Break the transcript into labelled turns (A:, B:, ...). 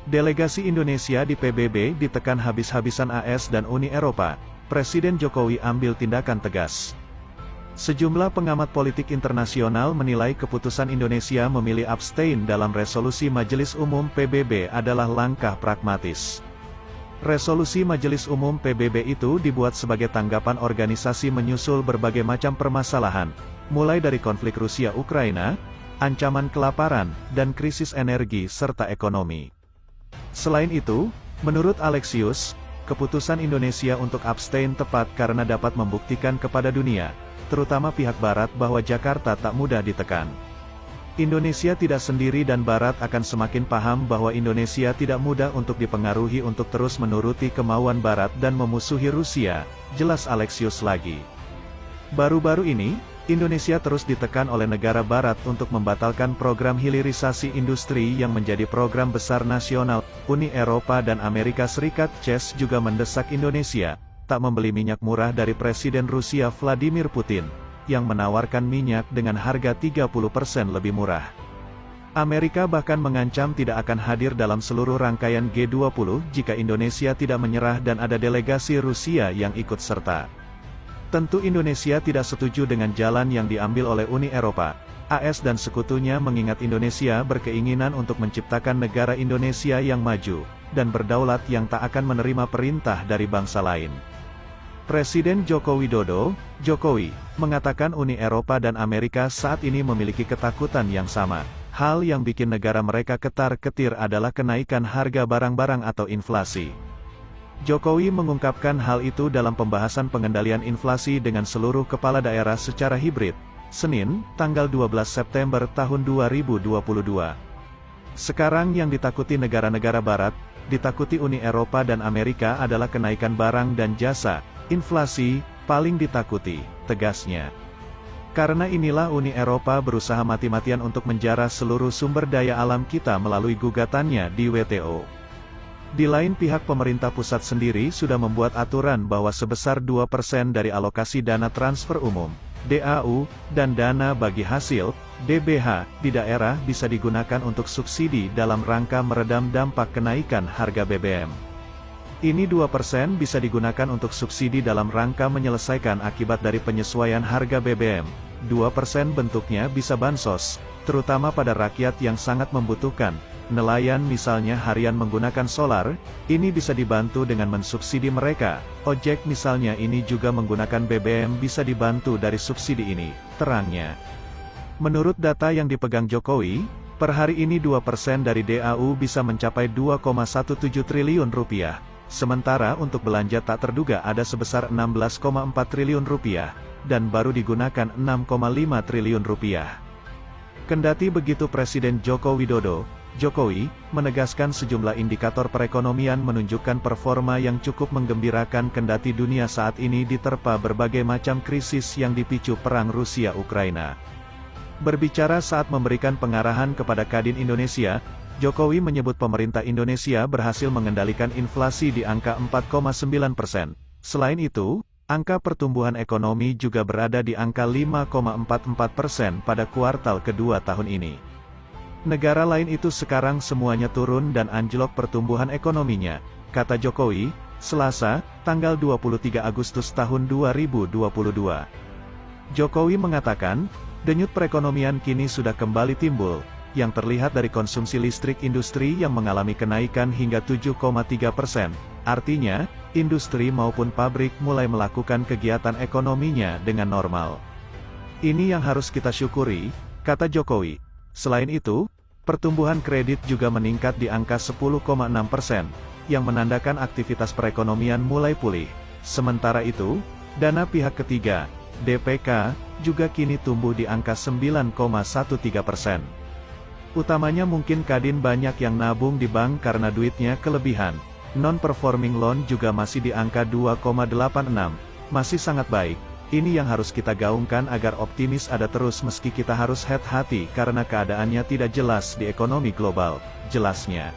A: Delegasi Indonesia di PBB ditekan habis-habisan AS dan Uni Eropa, Presiden Jokowi ambil tindakan tegas. Sejumlah pengamat politik internasional menilai keputusan Indonesia memilih abstain dalam resolusi Majelis Umum PBB adalah langkah pragmatis. Resolusi Majelis Umum PBB itu dibuat sebagai tanggapan organisasi menyusul berbagai macam permasalahan, mulai dari konflik Rusia-Ukraina, ancaman kelaparan, dan krisis energi serta ekonomi. Selain itu, menurut Alexius, keputusan Indonesia untuk abstain tepat karena dapat membuktikan kepada dunia, terutama pihak Barat bahwa Jakarta tak mudah ditekan. Indonesia tidak sendiri dan Barat akan semakin paham bahwa Indonesia tidak mudah untuk dipengaruhi untuk terus menuruti kemauan Barat dan memusuhi Rusia, jelas Alexius lagi. Baru-baru ini, Indonesia terus ditekan oleh negara Barat untuk membatalkan program hilirisasi industri yang menjadi program besar nasional. Uni Eropa dan Amerika Serikat (CES) juga mendesak Indonesia tak membeli minyak murah dari Presiden Rusia Vladimir Putin, yang menawarkan minyak dengan harga 30% lebih murah. Amerika bahkan mengancam tidak akan hadir dalam seluruh rangkaian G20 jika Indonesia tidak menyerah dan ada delegasi Rusia yang ikut serta. Tentu Indonesia tidak setuju dengan jalan yang diambil oleh Uni Eropa, AS dan sekutunya mengingat Indonesia berkeinginan untuk menciptakan negara Indonesia yang maju, dan berdaulat yang tak akan menerima perintah dari bangsa lain. Presiden Joko Widodo, Jokowi, mengatakan Uni Eropa dan Amerika saat ini memiliki ketakutan yang sama. Hal yang bikin negara mereka ketar-ketir adalah kenaikan harga barang-barang atau inflasi. Jokowi mengungkapkan hal itu dalam pembahasan pengendalian inflasi dengan seluruh kepala daerah secara hibrid, Senin, tanggal 12 September tahun 2022. Sekarang yang ditakuti negara-negara Barat, ditakuti Uni Eropa dan Amerika adalah kenaikan barang dan jasa, inflasi, paling ditakuti, tegasnya. Karena inilah Uni Eropa berusaha mati-matian untuk menjara seluruh sumber daya alam kita melalui gugatannya di WTO. Di lain pihak pemerintah pusat sendiri sudah membuat aturan bahwa sebesar 2% dari alokasi dana transfer umum, DAU, dan dana bagi hasil, DBH, di daerah bisa digunakan untuk subsidi dalam rangka meredam dampak kenaikan harga BBM. Ini 2% bisa digunakan untuk subsidi dalam rangka menyelesaikan akibat dari penyesuaian harga BBM. 2% bentuknya bisa bansos, terutama pada rakyat yang sangat membutuhkan. Nelayan misalnya harian menggunakan solar, ini bisa dibantu dengan mensubsidi mereka. Ojek misalnya ini juga menggunakan BBM bisa dibantu dari subsidi ini, terangnya. Menurut data yang dipegang Jokowi, per hari ini 2% dari DAU bisa mencapai 2,17 triliun rupiah. Sementara untuk belanja tak terduga ada sebesar 16,4 triliun rupiah, dan baru digunakan 6,5 triliun rupiah. Kendati begitu Presiden Joko Widodo, Jokowi, menegaskan sejumlah indikator perekonomian menunjukkan performa yang cukup menggembirakan kendati dunia saat ini diterpa berbagai macam krisis yang dipicu perang Rusia-Ukraina. Berbicara saat memberikan pengarahan kepada Kadin Indonesia, Jokowi menyebut pemerintah Indonesia berhasil mengendalikan inflasi di angka 4,9%. Selain itu, angka pertumbuhan ekonomi juga berada di angka 5,44% pada kuartal kedua tahun ini. Negara lain itu sekarang semuanya turun dan anjlok pertumbuhan ekonominya, kata Jokowi, Selasa, tanggal 23 Agustus tahun 2022. Jokowi mengatakan, denyut perekonomian kini sudah kembali timbul, yang terlihat dari konsumsi listrik industri yang mengalami kenaikan hingga 7,3%. Artinya, industri maupun pabrik mulai melakukan kegiatan ekonominya dengan normal. Ini yang harus kita syukuri, kata Jokowi. Selain itu, pertumbuhan kredit juga meningkat di angka 10,6%, yang menandakan aktivitas perekonomian mulai pulih. Sementara itu, dana pihak ketiga, DPK, juga kini tumbuh di angka 9,13%. Utamanya mungkin Kadin banyak yang nabung di bank karena duitnya kelebihan. Non-performing loan juga masih di angka 2,86, masih sangat baik. Ini yang harus kita gaungkan agar optimis ada terus meski kita harus hati-hati karena keadaannya tidak jelas di ekonomi global, jelasnya.